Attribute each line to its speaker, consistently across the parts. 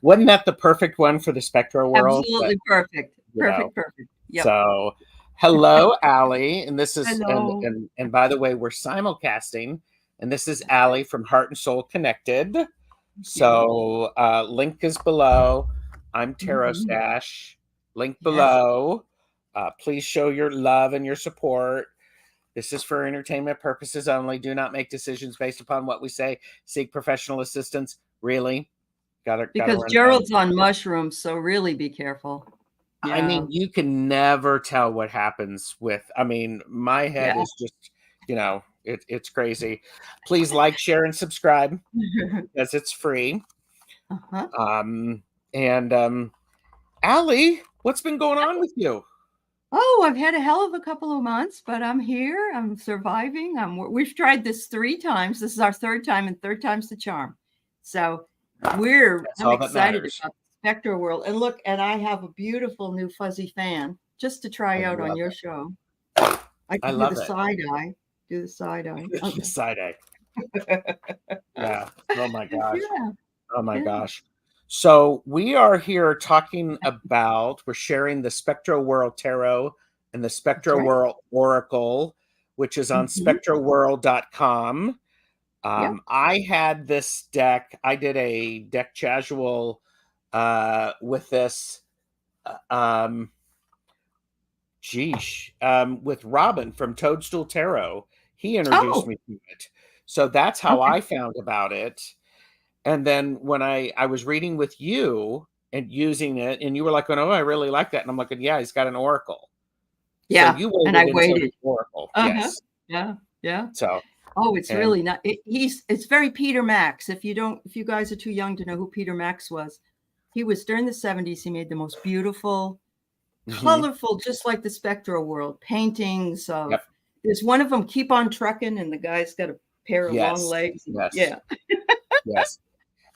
Speaker 1: Wasn't that the perfect one for the Spectrowhirl?
Speaker 2: Absolutely perfect. Perfect. Yep.
Speaker 1: So, hello, Aley, and this is
Speaker 2: Hello.
Speaker 1: and by the way, we're simulcasting, and this is Aley from HeartandSoulConnected. So, link is below. I'm Tarot Stash. Link below. Please show your love and your support. This is for entertainment purposes only. Do not make decisions based upon what we say. Seek professional assistance. Really?
Speaker 2: Because Gerald's on mushrooms, so really be careful.
Speaker 1: Yeah. I mean, you can never tell what happens with, I mean, my head is just, it's crazy. Please like, share, and subscribe because it's free. Aley, what's been going on with you?
Speaker 2: Oh, I've had a hell of a couple of months, but I'm here. I'm surviving. We've tried this 3 times. This is our 3rd time, and 3rd time's the charm. So I'm excited about the Spectrowhirl. And look, and I have a beautiful new fuzzy fan just to try out on your show. I can do the side eye. Do the side eye.
Speaker 1: Okay. Side eye. Yeah. Oh my gosh. Yeah. Oh my gosh. So we are here talking about, we're sharing the Spectrowhirl Tarot and the Spectrowhirl Oracle, which is on spectrowhirl.com. I had this deck. I did a deck casual with this, with Robin from Toadstool Tarot. He introduced me to it. So that's how I found about it. And then when I was reading with you and using it, and you were like, "Oh, I really like that," and I'm like, "Yeah, he's got an oracle."
Speaker 2: Yeah,
Speaker 1: so you waited
Speaker 2: and I waited.
Speaker 1: Oracle, yes,
Speaker 2: yeah.
Speaker 1: So,
Speaker 2: it's really not. It's very Peter Max. If you guys are too young to know who Peter Max was, he was during the 70s. He made the most beautiful, colorful, just like the Spectrowhirl paintings of. There's one of them, "Keep on Trucking," and the guy's got a pair of long legs.
Speaker 1: Yes.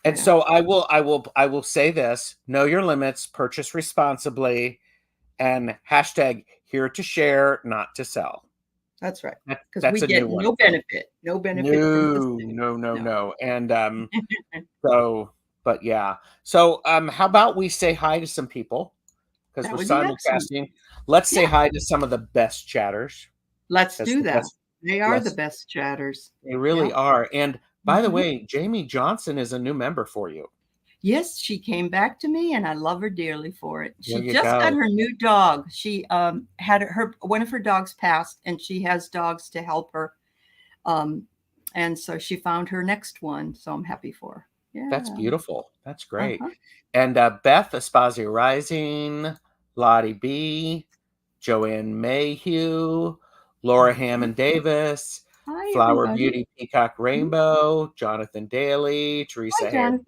Speaker 1: And so I will say this: know your limits, purchase responsibly, and hashtag here to share, not to sell.
Speaker 2: That's right. Because we get no benefit. No benefit from this.
Speaker 1: No. And but yeah. So how about we say hi to some people? Because we're simulcasting. Let's say hi to some of the best chatters.
Speaker 2: Let's do that. They are the best chatters.
Speaker 1: They really are. And by the way, Jamie Johnson is a new member for you.
Speaker 2: Yes, she came back to me, and I love her dearly for it. She just got her new dog. She had one of her dogs passed, and she has dogs to help her. And so she found her next one. So I'm happy for her. Yeah,
Speaker 1: that's beautiful. That's great. And Beth Espazio Rising, Lottie B, Joanne Mayhew, Laura Hammond Davis.
Speaker 2: Hi,
Speaker 1: Flower
Speaker 2: everybody.
Speaker 1: Beauty Peacock Rainbow, Jonathan Daly, Teresa Harris,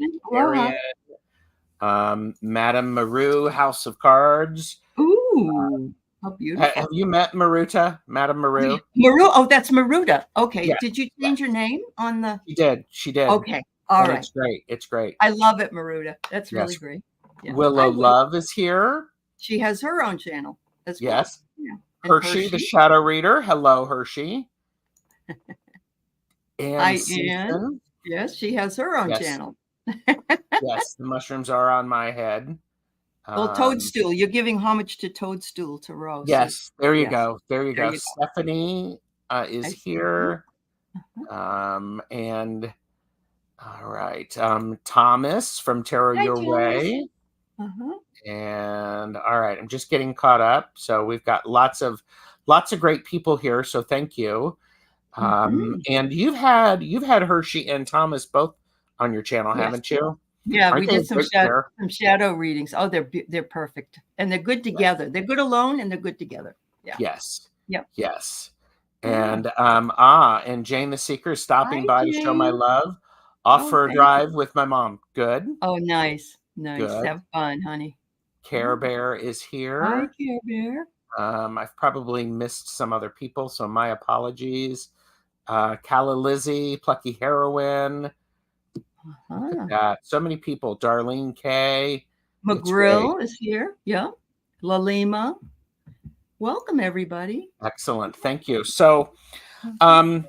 Speaker 1: Madame Maru, House of Cards.
Speaker 2: Ooh, how beautiful.
Speaker 1: Have you met Maruta, Madame Maru?
Speaker 2: Oh, that's Maruta. Okay. Yeah. Did you change your name on the?
Speaker 1: She did.
Speaker 2: Okay. All right.
Speaker 1: It's great.
Speaker 2: I love it, Maruta. That's really great.
Speaker 1: Yeah. Willow Love is here.
Speaker 2: She has her own channel as well.
Speaker 1: Yes. Yeah. Hershey, the Shadow Reader. Hello, Hershey. And
Speaker 2: Susan. Yes, she has her own channel.
Speaker 1: Yes, the mushrooms are on my head.
Speaker 2: Well, Toadstool, you're giving homage to Toadstool to Rose.
Speaker 1: Yes, there you go. There you go. Stephanie is here. And all right, Thomas from Tarot Your Way. And all right, I'm just getting caught up. So we've got lots of great people here. So thank you. And you've had Hershey and Thomas both on your channel, haven't you?
Speaker 2: Yeah, we did some shadow readings. Oh, they're perfect, and they're good together. They're good alone, and they're good together. Yeah.
Speaker 1: Yes.
Speaker 2: Yep.
Speaker 1: Yes. And and Jane the Seeker is stopping by to show my love. Off for a drive with my mom. Good.
Speaker 2: Oh, nice. Good. Have fun, honey.
Speaker 1: Care Bear is here.
Speaker 2: Hi, Care Bear.
Speaker 1: I've probably missed some other people, so my apologies. Calla Lizzie, Plucky Heroine. Look at that. So many people. Darlene K.
Speaker 2: McGrill is here. Yeah. Lalima. Welcome, everybody.
Speaker 1: Excellent. Thank you. So,
Speaker 2: Darlene.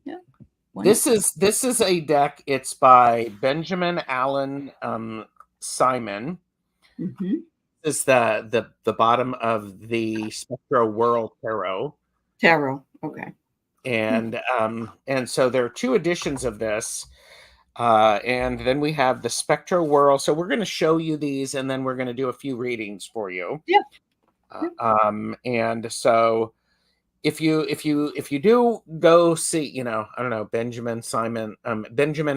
Speaker 2: Yeah.
Speaker 1: This is a deck. It's by Benjamin Allen Simon.
Speaker 2: Mm-hmm.
Speaker 1: This is the bottom of the Spectrowhirl Tarot.
Speaker 2: Okay.
Speaker 1: And so there are 2 editions of this. And then we have the Spectrowhirl. So we're going to show you these, and then we're going to do a few readings for you.
Speaker 2: Yeah.
Speaker 1: And so if you do go see, I don't know, Benjamin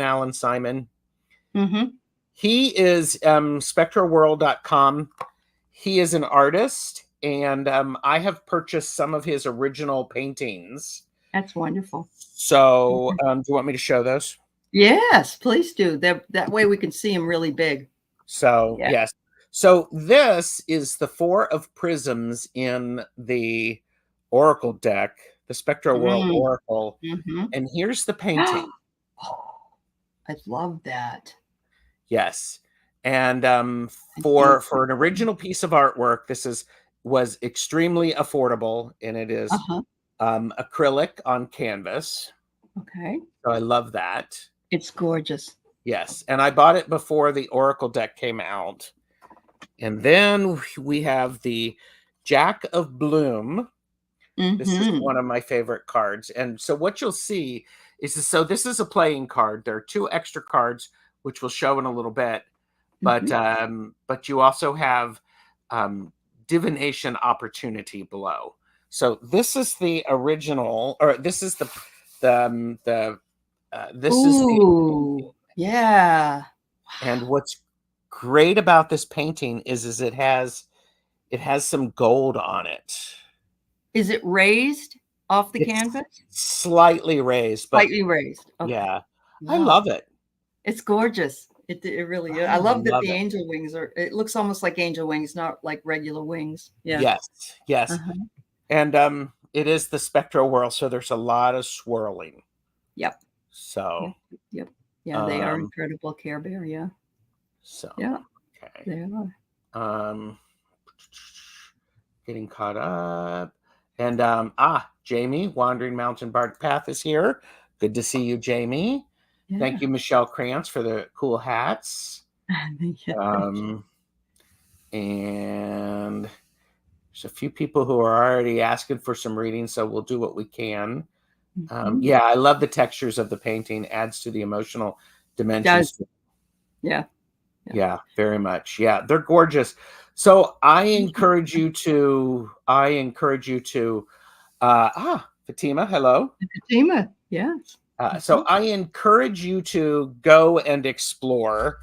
Speaker 1: Allen Simon.
Speaker 2: Mm-hmm.
Speaker 1: He is spectrowhirl.com. He is an artist, and I have purchased some of his original paintings.
Speaker 2: That's wonderful.
Speaker 1: So do you want me to show those?
Speaker 2: Yes, please do. That way we can see them really big.
Speaker 1: So yes. So this is the 4 of prisms in the Oracle deck, the Spectrowhirl Oracle.
Speaker 2: Mm-hmm.
Speaker 1: And here's the painting.
Speaker 2: I love that.
Speaker 1: Yes. And for an original piece of artwork, this was extremely affordable, and it is acrylic on canvas.
Speaker 2: Okay.
Speaker 1: So I love that.
Speaker 2: It's gorgeous.
Speaker 1: Yes. And I bought it before the Oracle deck came out. And then we have the Jack of Bloom. Mm-hmm. This is one of my favorite cards. And so what you'll see is this is a playing card. There are 2 extra cards, which we'll show in a little bit. But but you also have divination opportunity below. So this is the original, or this is
Speaker 2: yeah.
Speaker 1: And what's great about this painting is it has some gold on it.
Speaker 2: Is it raised off the canvas?
Speaker 1: Slightly raised.
Speaker 2: Slightly raised. Okay.
Speaker 1: Yeah. Wow. I love it.
Speaker 2: It's gorgeous. It really is. I love that the angel wings it looks almost like angel wings, not like regular wings. Yeah.
Speaker 1: Yes. And it is the Spectrowhirl, so there's a lot of swirling.
Speaker 2: Yep.
Speaker 1: So.
Speaker 2: Yep. Yeah, they are incredible, Care Bear. Yeah.
Speaker 1: So.
Speaker 2: Yeah.
Speaker 1: Okay.
Speaker 2: They are.
Speaker 1: Getting caught up. And Jamie, Wandering Mountain Bark Path is here. Good to see you, Jamie. Yeah. Thank you, Michelle Krantz, for the cool hats. And there's a few people who are already asking for some readings, so we'll do what we can. Yeah, I love the textures of the painting. Adds to the emotional dimensions.
Speaker 2: Yeah,
Speaker 1: very much. Yeah, they're gorgeous. So I encourage you to. Fatima, hello.
Speaker 2: Fatima, yes.
Speaker 1: So I encourage you to go and explore.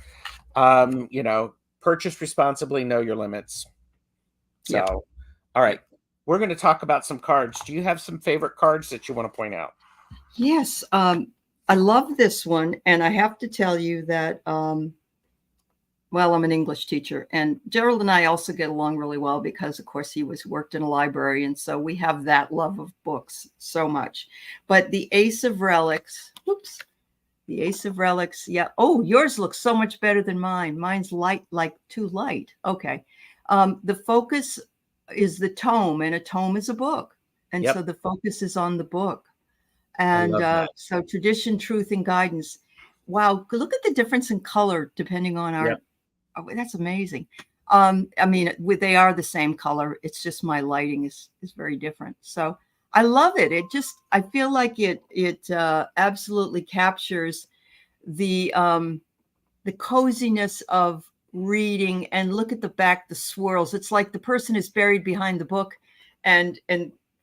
Speaker 1: Purchase responsibly, know your limits. So, all right, we're going to talk about some cards. Do you have some favorite cards that you want to point out?
Speaker 2: Yes, I love this one, and I have to tell you that. Well, I'm an English teacher, and Gerald and I also get along really well because, of course, he worked in a library, and so we have that love of books so much. But the Ace of Relics, the Ace of Relics, yeah. Oh, yours looks so much better than mine. Mine's light, like too light. Okay. The focus is the tome, and a tome is a book, and so the focus is on the book. And so tradition, truth, and guidance. Wow, look at the difference in color depending on our. Oh, that's amazing. I mean, they are the same color. It's just my lighting is very different. So I love it. I feel like it absolutely captures the coziness of reading. And look at the back, the swirls. It's like the person is buried behind the book, and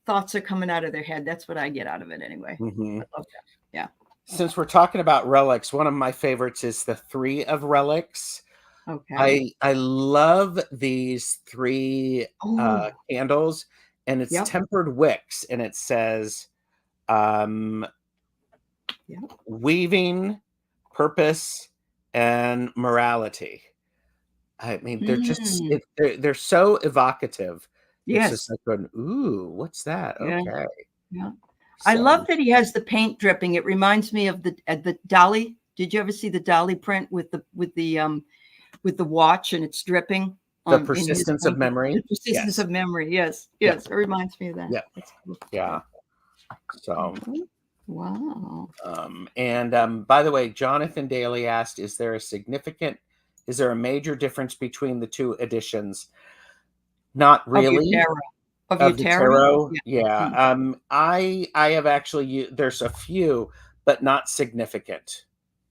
Speaker 2: thoughts are coming out of their head. That's what I get out of it anyway.
Speaker 1: Mm-hmm.
Speaker 2: I love that. Yeah.
Speaker 1: Since we're talking about relics, one of my favorites is the 3 of relics.
Speaker 2: Okay.
Speaker 1: I love these 3 candles, and it's tempered wicks, and it says weaving, purpose, and morality. I mean, they're just they're so evocative.
Speaker 2: Yes.
Speaker 1: It's just like ooh, what's that? Okay.
Speaker 2: Yeah. So. I love that he has the paint dripping. It reminds me of the Dali. Did you ever see the Dali print with the watch and it's dripping?
Speaker 1: The persistence of memory.
Speaker 2: The persistence of memory. Yes. It reminds me of that.
Speaker 1: Yeah. So
Speaker 2: Wow.
Speaker 1: And by the way, Jonathan Daly asked, is there a major difference between the two editions? Not really.
Speaker 2: Of your tarot?
Speaker 1: Yeah. I have actually there's a few, but not significant.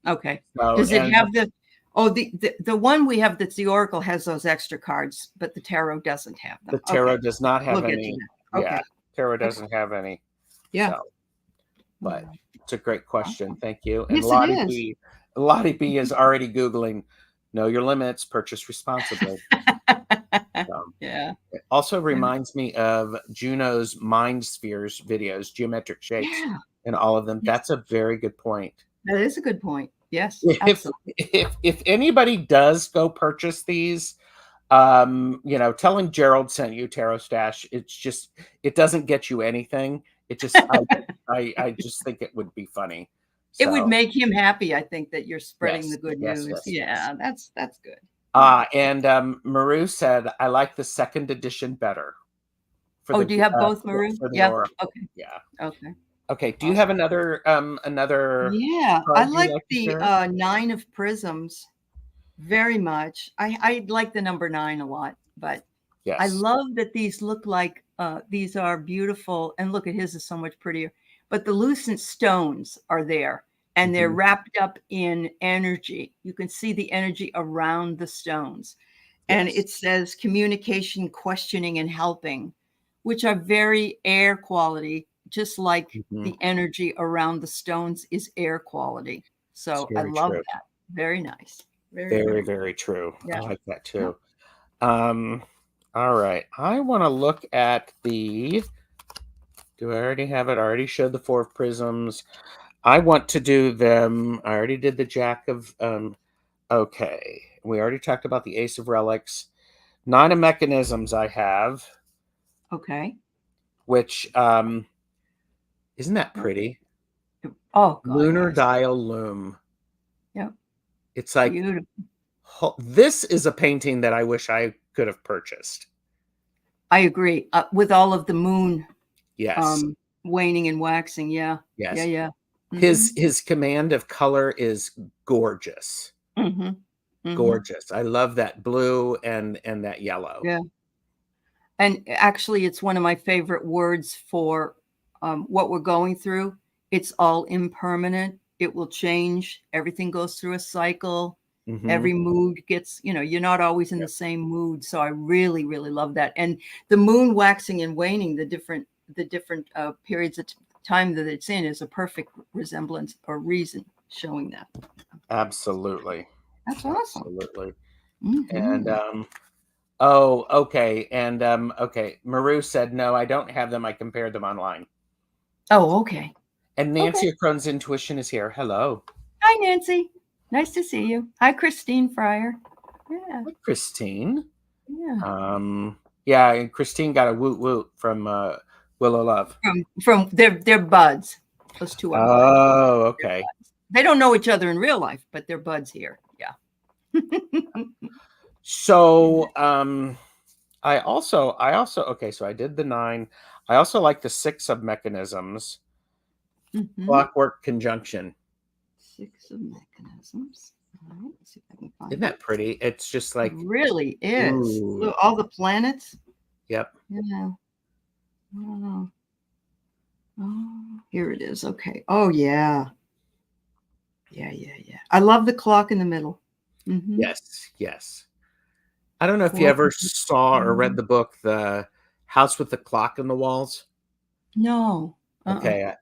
Speaker 2: Okay.
Speaker 1: So,
Speaker 2: Does it have the one we have that's the Oracle has those extra cards, but the tarot doesn't have them.
Speaker 1: The tarot does not have any.
Speaker 2: Okay.
Speaker 1: Yeah, tarot doesn't have any.
Speaker 2: Yeah.
Speaker 1: So, but it's a great question. Thank you.
Speaker 2: And yes,
Speaker 1: Lottie B is already Googling, know your limits, purchase responsibly.
Speaker 2: Yeah.
Speaker 1: It also reminds me of Juno's Mind Spheres videos, geometric shapes, and all of them. Yes. That's a very good point.
Speaker 2: That is a good point. Yes.
Speaker 1: If anybody does go purchase these, tell him Gerald sent you Tarot Stash. It doesn't get you anything. It just I just think it would be funny.
Speaker 2: So, it would make him happy, I think, that you're spreading the good news. Yes. That's good.
Speaker 1: And Maru said, I like the second edition better.
Speaker 2: Do you have both, Maru? Yeah. Okay.
Speaker 1: Yeah.
Speaker 2: Okay.
Speaker 1: Okay. Do you have another?
Speaker 2: Yeah, I like the 9 of Prisms very much. I like the number 9 a lot, but yes. I love that these look like these are beautiful. And look at his is so much prettier. But the lucent stones are there. And they're wrapped up in energy. You can see the energy around the stones. Yes. And it says communication, questioning, and helping, which are very air quality, just like the energy around the stones is air quality. So I love that. Very nice.
Speaker 1: Very true. Yeah. I like that too. Yeah. All right. I want to look at do I already have it? I already showed the 4 of Prisms. I want to do them. I already did the Jack of, okay. We already talked about the Ace of Relics. 9 of Mechanisms I have.
Speaker 2: Okay.
Speaker 1: Which, isn't that pretty?
Speaker 2: Oh, God,
Speaker 1: Lunar Dial Loom.
Speaker 2: Yep.
Speaker 1: It's like, beautiful. This is a painting that I wish I could have purchased.
Speaker 2: I agree. With all of the moon.
Speaker 1: Yes.
Speaker 2: Waning and waxing. Yeah.
Speaker 1: Yes.
Speaker 2: Yeah.
Speaker 1: His command of color is gorgeous. Gorgeous. I love that blue and that yellow.
Speaker 2: Yeah. And actually, it's one of my favorite words for what we're going through. It's all impermanent. It will change. Everything goes through a cycle. Every mood gets, you're not always in the same mood. So I really, really love that. And the moon waxing and waning, the different periods of time that it's in is a perfect resemblance or reason showing that.
Speaker 1: Absolutely.
Speaker 2: That's awesome.
Speaker 1: Absolutely. And okay. And okay. Maru said, no, I don't have them. I compared them online.
Speaker 2: Oh, okay.
Speaker 1: And Nancy Crohn's Intuition is here. Hello.
Speaker 2: Hi, Nancy. Nice to see you. Hi, Christine Fryer. Yeah.
Speaker 1: Hi, Christine.
Speaker 2: Yeah.
Speaker 1: Yeah, and Christine got a woot woot from Willow Love.
Speaker 2: From their buds. Those two are buds.
Speaker 1: Oh, okay.
Speaker 2: They don't know each other in real life, but they're buds here. Yeah.
Speaker 1: So I also okay, so I did the 9. I also like the 6 of Mechanisms. Clockwork Conjunction.
Speaker 2: 6 of Mechanisms. All right, let's see if I can find
Speaker 1: Isn't that pretty? It's just like
Speaker 2: it really is. Look, all the planets.
Speaker 1: Yep.
Speaker 2: Yeah. Oh, here it is. Okay. Oh yeah. Yeah. I love the clock in the middle.
Speaker 1: Yes. I don't know if you ever saw or read the book, The House with the Clock in the Walls.
Speaker 2: No.
Speaker 1: Okay.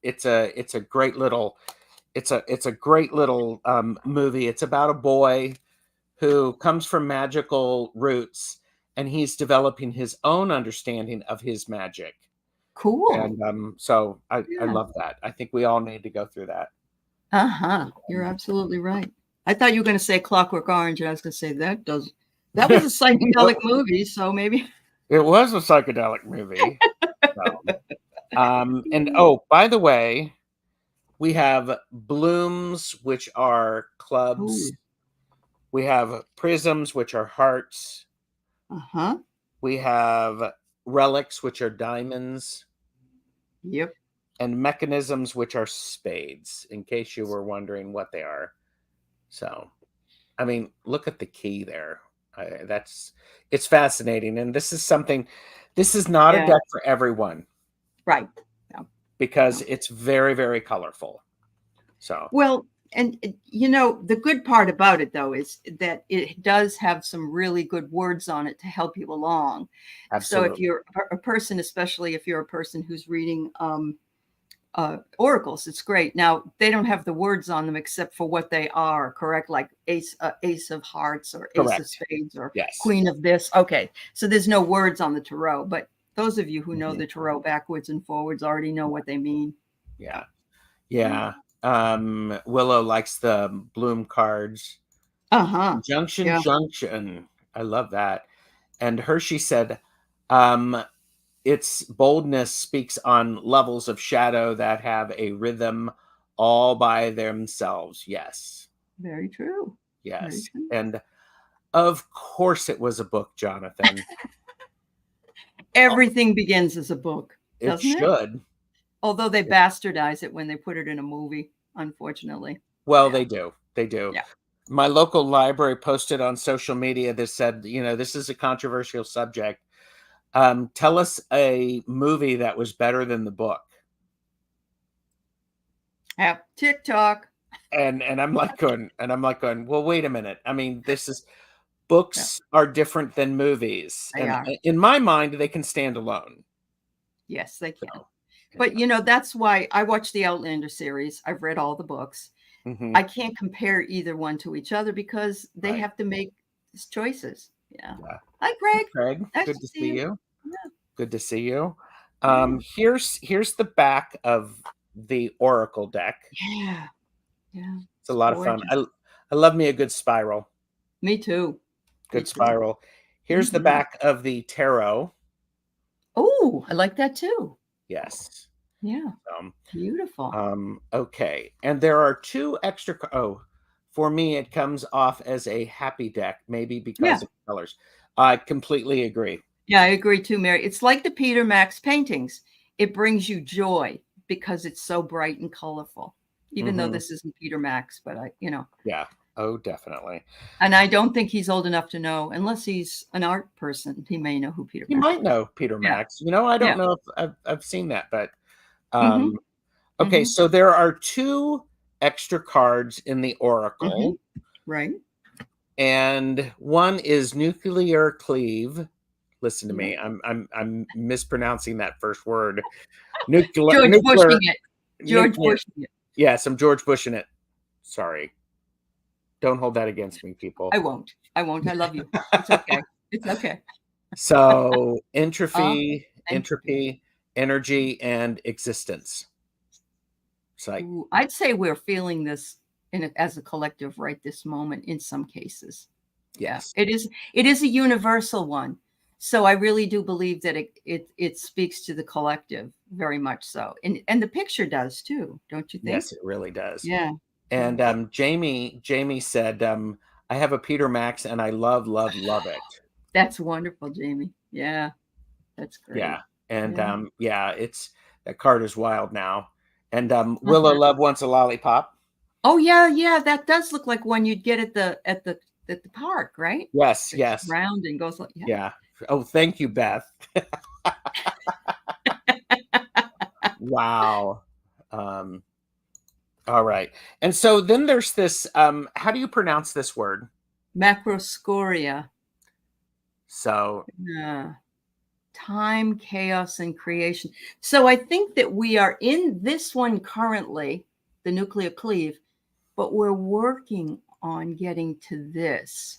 Speaker 1: It's a great little movie. It's about a boy who comes from magical roots and he's developing his own understanding of his magic.
Speaker 2: Cool.
Speaker 1: And so I love that. I think we all need to go through that.
Speaker 2: You're absolutely right. I thought you were going to say Clockwork Orange, and I was going to say that was a psychedelic movie, so maybe
Speaker 1: it was a psychedelic movie. And by the way, we have blooms, which are clubs. Ooh. We have prisms, which are hearts. We have relics, which are diamonds.
Speaker 2: Yep.
Speaker 1: and mechanisms, which are spades, in case you were wondering what they are. So, I mean, look at the key there. It's fascinating. And this is not a deck for everyone.
Speaker 2: Right. Yeah.
Speaker 1: Because it's very, very colorful. So,
Speaker 2: well, and the good part about it though is that it does have some really good words on it to help you along. Absolutely. So if you're a person, especially if you're a person who's reading oracles, it's great. Now they don't have the words on them except for what they are, correct? Like ace of hearts or ace of spades or queen of this. Okay, so there's no words on the tarot, but those of you who know the tarot backwards and forwards already know what they mean.
Speaker 1: Yeah. Willow likes the bloom cards. Junction. I love that. And Hershey said, its boldness speaks on levels of shadow that have a rhythm all by themselves. Yes.
Speaker 2: Very true.
Speaker 1: Yes. Very true. And of course it was a book, Jonathan.
Speaker 2: Everything begins as a book.
Speaker 1: It should.
Speaker 2: Although they bastardize it when they put it in a movie, unfortunately.
Speaker 1: Well, they do. Yeah. My local library posted on social media that said, this is a controversial subject. Tell us a movie that was better than the book.
Speaker 2: TikTok.
Speaker 1: And I'm like going, well, wait a minute. I mean, books are different than movies. In my mind, they can stand alone.
Speaker 2: Yes, they can. But that's why I watched the Outlander series. I've read all the books. I can't compare either one to each other because they have to make choices. Yeah. Hi, Craig.
Speaker 1: Nice good to see you. Yeah. Good to see you. Here's the back of the Oracle deck.
Speaker 2: Yeah.
Speaker 1: It's a lot of fun. I love me a good spiral.
Speaker 2: Me too.
Speaker 1: Good spiral. Here's the back of the tarot.
Speaker 2: Oh, I like that too.
Speaker 1: Yes.
Speaker 2: Yeah. Beautiful.
Speaker 1: Okay. And there are two extra. For me, it comes off as a happy deck, maybe because of colors. I completely agree.
Speaker 2: Yeah, I agree too, Mary. It's like the Peter Max paintings. It brings you joy because it's so bright and colorful, even though this isn't Peter Max, but
Speaker 1: Yeah. Oh, definitely.
Speaker 2: And I don't think he's old enough to know, unless he's an art person. He may know who Peter Max is.
Speaker 1: He might know Peter Max. I don't know if I've seen that, but okay. So there are two extra cards in the Oracle.
Speaker 2: Right.
Speaker 1: And one is Nuclear Cleave. Listen to me. I'm mispronouncing that first word.
Speaker 2: George Bushing it.
Speaker 1: Yes, I'm George Bushing it. Sorry. Don't hold that against me, people.
Speaker 2: I won't. I love you. It's okay. It's okay.
Speaker 1: So entropy, energy, and existence. So
Speaker 2: I'd say we're feeling this as a collective right this moment in some cases.
Speaker 1: Yes.
Speaker 2: It is a universal one. So I really do believe that it speaks to the collective very much so. And the picture does too, don't you think?
Speaker 1: Yes, it really does.
Speaker 2: Yeah.
Speaker 1: And Jamie said, I have a Peter Max and I love it.
Speaker 2: That's wonderful, Jamie. Yeah. That's great.
Speaker 1: Yeah. And it's that card is wild now. And Willow Love wants a lollipop.
Speaker 2: Oh yeah. That does look like one you'd get at the park, right?
Speaker 1: Yes.
Speaker 2: It's round and goes like
Speaker 1: yeah. Oh, thank you, Beth. Wow. All right. And so then there's this, how do you pronounce this word?
Speaker 2: Macroscoria.
Speaker 1: So
Speaker 2: time, chaos, and creation. So I think that we are in this one currently, the nuclear cleave, but we're working on getting to this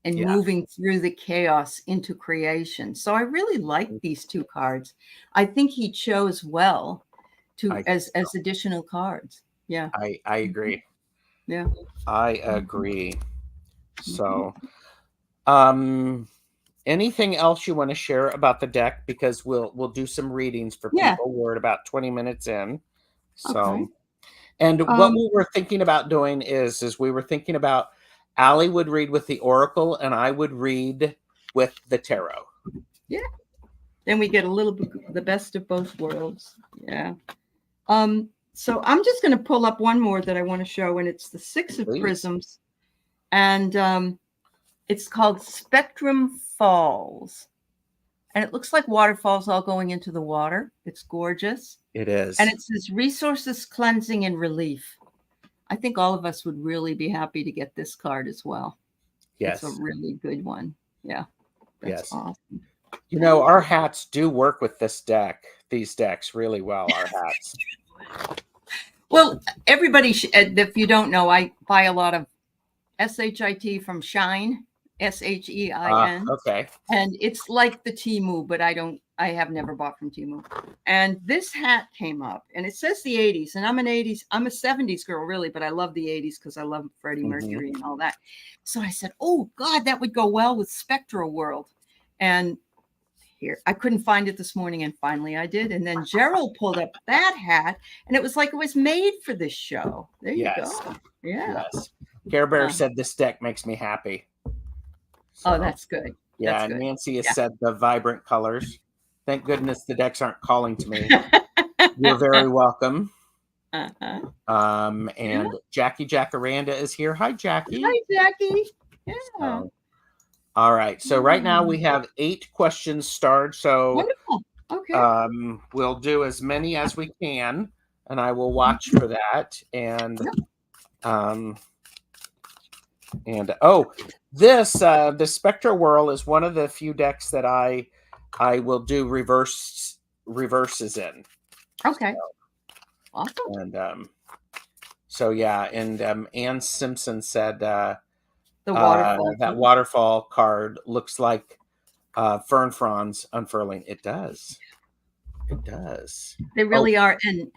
Speaker 2: and moving through the chaos into creation. So I really like these two cards. I think he chose well as additional cards. Yeah.
Speaker 1: I agree.
Speaker 2: Yeah.
Speaker 1: I agree. So anything else you want to share about the deck? Because we'll do some readings for people. We're at about 20 minutes in. So and what we were thinking about doing is we were thinking about Aley would read with the Oracle and I would read with the Tarot.
Speaker 2: Yeah. Then we get a little bit the best of both worlds. Yeah. So I'm just going to pull up one more that I want to show, and it's the Six of Prisms, and it's called Spectrum Falls, and it looks like waterfalls all going into the water. It's gorgeous.
Speaker 1: It is,
Speaker 2: and it says resources, cleansing, and relief. I think all of us would really be happy to get this card as well.
Speaker 1: Yes,
Speaker 2: it's a really good one. Yeah, that's awesome.
Speaker 1: You know, our hats do work with these decks really well. Our hats.
Speaker 2: Well, everybody, if you don't know, I buy a lot of SHIT from Shine, SHEIN.
Speaker 1: Okay.
Speaker 2: And it's like the Temu, but I have never bought from Temu. And this hat came up, and it says the 80s, and I'm a 70s girl, really, but I love the 80s because I love Freddie Mercury and all that. So I said, oh God, that would go well with Spectrowhirl. And here, I couldn't find it this morning, and finally I did. And then Gerald pulled up that hat, and it was like it was made for this show. There you go. Yeah.
Speaker 1: Yes. Care Bear said this deck makes me happy.
Speaker 2: So, that's good.
Speaker 1: Yeah,
Speaker 2: that's good.
Speaker 1: Nancy has said the vibrant colors. Thank goodness the decks aren't calling to me. You're very welcome. And Jackie Jacaranda is here. Hi, Jackie.
Speaker 2: Hi, Jackie. Yeah.
Speaker 1: So, all right. So right now we have 8 questions starred. So
Speaker 2: wonderful. Okay.
Speaker 1: We'll do as many as we can, and I will watch for that. And this the Spectrowhirl is one of the few decks that I will do reverses in.
Speaker 2: Okay.
Speaker 1: So,
Speaker 2: awesome.
Speaker 1: And Ann Simpson said
Speaker 2: the waterfall.
Speaker 1: that waterfall card looks like fern fronds unfurling. It does. It does.
Speaker 2: They really are. And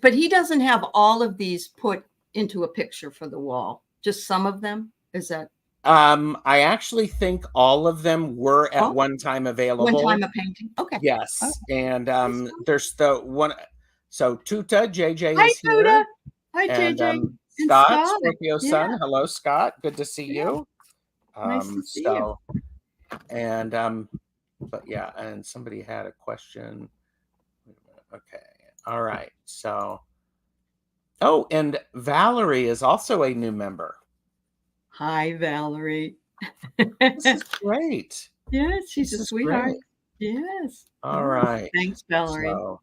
Speaker 2: but he doesn't have all of these put into a picture for the wall. Just some of them. Is that?
Speaker 1: I actually think all of them were at one time available.
Speaker 2: One time a painting. Okay.
Speaker 1: Yes. Okay. And there's the one. So Tuta JJ
Speaker 2: Hi,
Speaker 1: is here.
Speaker 2: Tuta. Hi, JJ.
Speaker 1: Scott, Scorpio Sun. Hello, Scott. Good to see you.
Speaker 2: Nice to see you.
Speaker 1: And but yeah, and somebody had a question. Okay. All right. So and Valerie is also a new member.
Speaker 2: Hi, Valerie.
Speaker 1: This is great.
Speaker 2: Yes, she's a sweetheart. Great. Yes.
Speaker 1: All right.
Speaker 2: Thanks, Valerie.
Speaker 1: All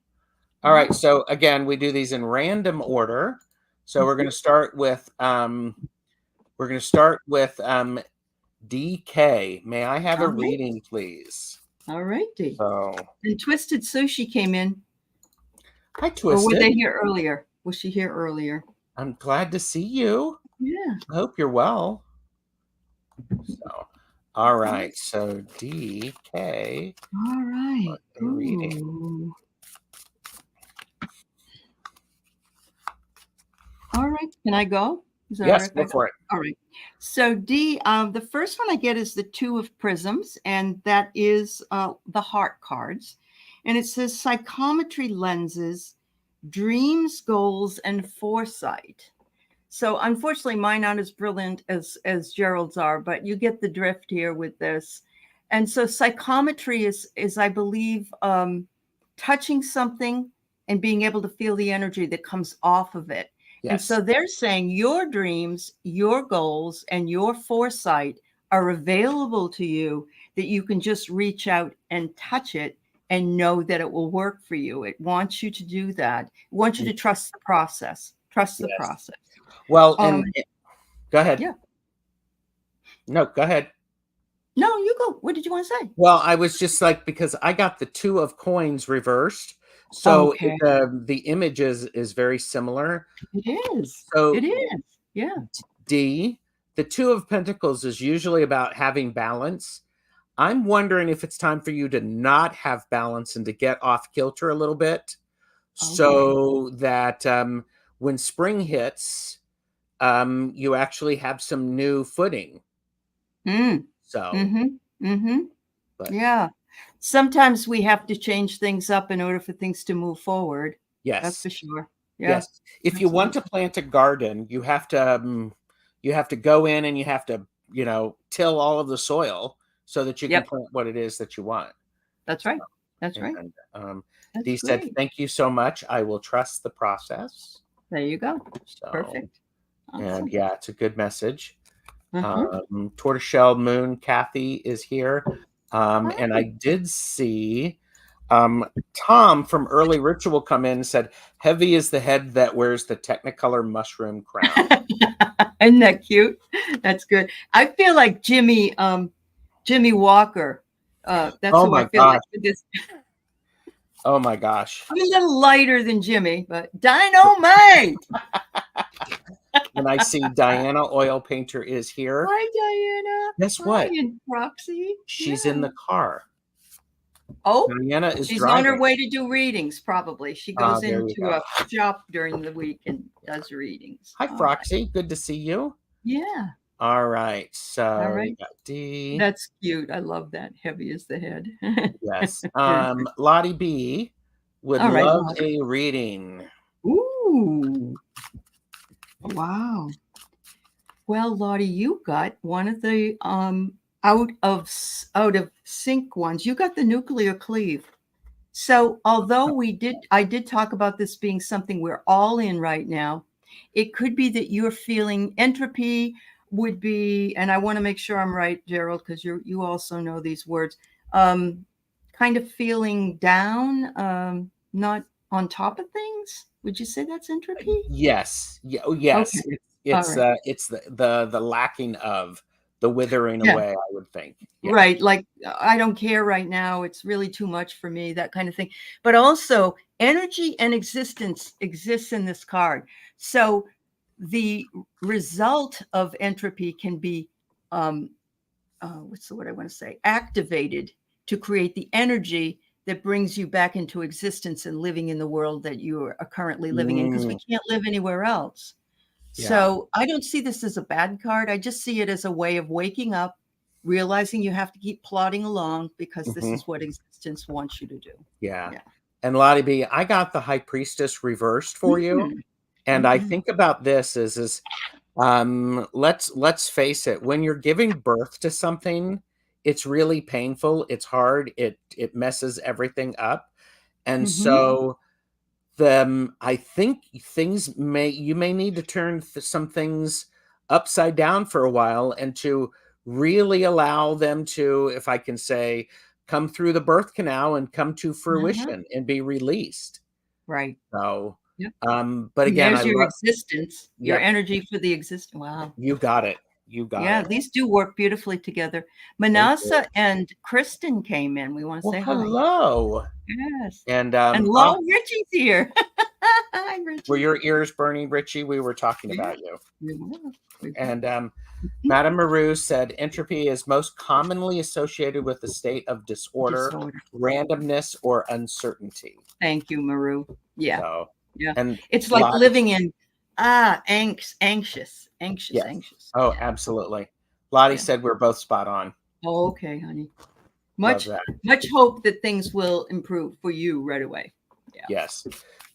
Speaker 1: right. So again, we do these in random order. So we're going to start with DK. May I have a reading, please?
Speaker 2: All right, D.
Speaker 1: So,
Speaker 2: and Twisted Sushi came in.
Speaker 1: Hi, Twisted.
Speaker 2: Or were they here earlier? Was she here earlier?
Speaker 1: I'm glad to see you.
Speaker 2: Yeah.
Speaker 1: I hope you're well. So, all right. So DK.
Speaker 2: All right.
Speaker 1: Reading.
Speaker 2: All right. Can I go?
Speaker 1: Yes, go for it.
Speaker 2: All right. So D, the first one I get is the 2 of Prisms, and that is the heart cards. And it says Psychometry Lenses, Dreams, Goals, and Foresight. So unfortunately, mine aren't as brilliant as Gerald's are, but you get the drift here with this. And so psychometry is I believe, touching something and being able to feel the energy that comes off of it. Yes. And so they're saying your dreams, your goals, and your foresight are available to you, that you can just reach out and touch it and know that it will work for you. It wants you to do that. It wants you to trust the process. Trust the process.
Speaker 1: Well, and go ahead.
Speaker 2: Yeah.
Speaker 1: No, go ahead.
Speaker 2: No, you go. What did you want to say?
Speaker 1: Well, I was just like, because I got the 2 of coins reversed. So the image is very similar.
Speaker 2: It is.
Speaker 1: So
Speaker 2: it is. Yeah.
Speaker 1: D, the 2 of Pentacles is usually about having balance. I'm wondering if it's time for you to not have balance and to get off kilter a little bit, so that when spring hits, you actually have some new footing. So,
Speaker 2: but yeah. Sometimes we have to change things up in order for things to move forward.
Speaker 1: Yes,
Speaker 2: that's for sure. Yeah.
Speaker 1: Yes, if you want to plant a garden, you have to go in and you have to till all of the soil so that you can plant what it is that you want.
Speaker 2: That's right. That's right.
Speaker 1: Dee said, thank you so much. I will trust the process.
Speaker 2: There you go.
Speaker 1: So,
Speaker 2: perfect.
Speaker 1: Awesome. And yeah, it's a good message. Tortoiseshell Moon Kathy is here. And I did see Tom from Early Ritual come in and said, heavy is the head that wears the Technicolor mushroom crown.
Speaker 2: Isn't that cute? That's good. I feel like Jimmy Walker. That's who I feel like with this.
Speaker 1: Oh my gosh.
Speaker 2: I'm a little lighter than Jimmy, but dynamite.
Speaker 1: And I see Diana Oil Painter is here.
Speaker 2: Hi, Diana.
Speaker 1: Guess what?
Speaker 2: Hi, Proxy.
Speaker 1: She's in the car.
Speaker 2: Oh,
Speaker 1: Diana is
Speaker 2: she's
Speaker 1: driving.
Speaker 2: on her way to do readings, probably. She goes into a shop during the week and does readings.
Speaker 1: Hi, Proxy. Good to see you.
Speaker 2: Yeah.
Speaker 1: All right. So
Speaker 2: all right.
Speaker 1: We got D.
Speaker 2: That's cute. I love that. Heavy is the head.
Speaker 1: Yes. Lottie B would love a reading.
Speaker 2: Ooh. Wow. Well, Lottie, you got one of the out of sync ones. You got the nuclear cleave. So although I did talk about this being something we're all in right now, it could be that you're feeling entropy would be, and I want to make sure I'm right, Gerald, because you also know these words, kind of feeling down, not on top of things. Would you say that's entropy?
Speaker 1: Yes. Yes. Okay. It's the lacking of, the withering away, I would think.
Speaker 2: Yeah. Right. Like, I don't care right now. It's really too much for me, that kind of thing. But also energy and existence exists in this card. So the result of entropy can be, what's the word I want to say? Activated to create the energy that brings you back into existence and living in the world that you are currently living in, because we can't live anywhere else. Yeah. So I don't see this as a bad card. I just see it as a way of waking up, realizing you have to keep plodding along because this is what existence wants you to do.
Speaker 1: Yeah. And Lottie B, I got the High Priestess reversed for you. And I think about this as let's face it, when you're giving birth to something, it's really painful. It's hard. It messes everything up. And so I think you may need to turn some things upside down for a while and to really allow them to, if I can say, come through the birth canal and come to fruition and be released.
Speaker 2: Right.
Speaker 1: So, but again,
Speaker 2: there's your existence, your energy for the existence. Wow.
Speaker 1: You got it. You got it.
Speaker 2: Yeah, these do work beautifully together. Manasa and Kristen came in. We want to say
Speaker 1: hello.
Speaker 2: Yes.
Speaker 1: And
Speaker 2: Long Richie's here. Hi, Richie.
Speaker 1: Were your ears burning, Richie? We were talking about you. And Madame Maru said entropy is most commonly associated with a state of disorder, randomness, or uncertainty.
Speaker 2: Thank you, Maru. Yeah.
Speaker 1: So,
Speaker 2: yeah. And it's like living in anxious.
Speaker 1: Oh, absolutely. Lottie said we're both spot on.
Speaker 2: Oh, okay, honey. Much hope that things will improve for you right away. Yeah.
Speaker 1: Yes.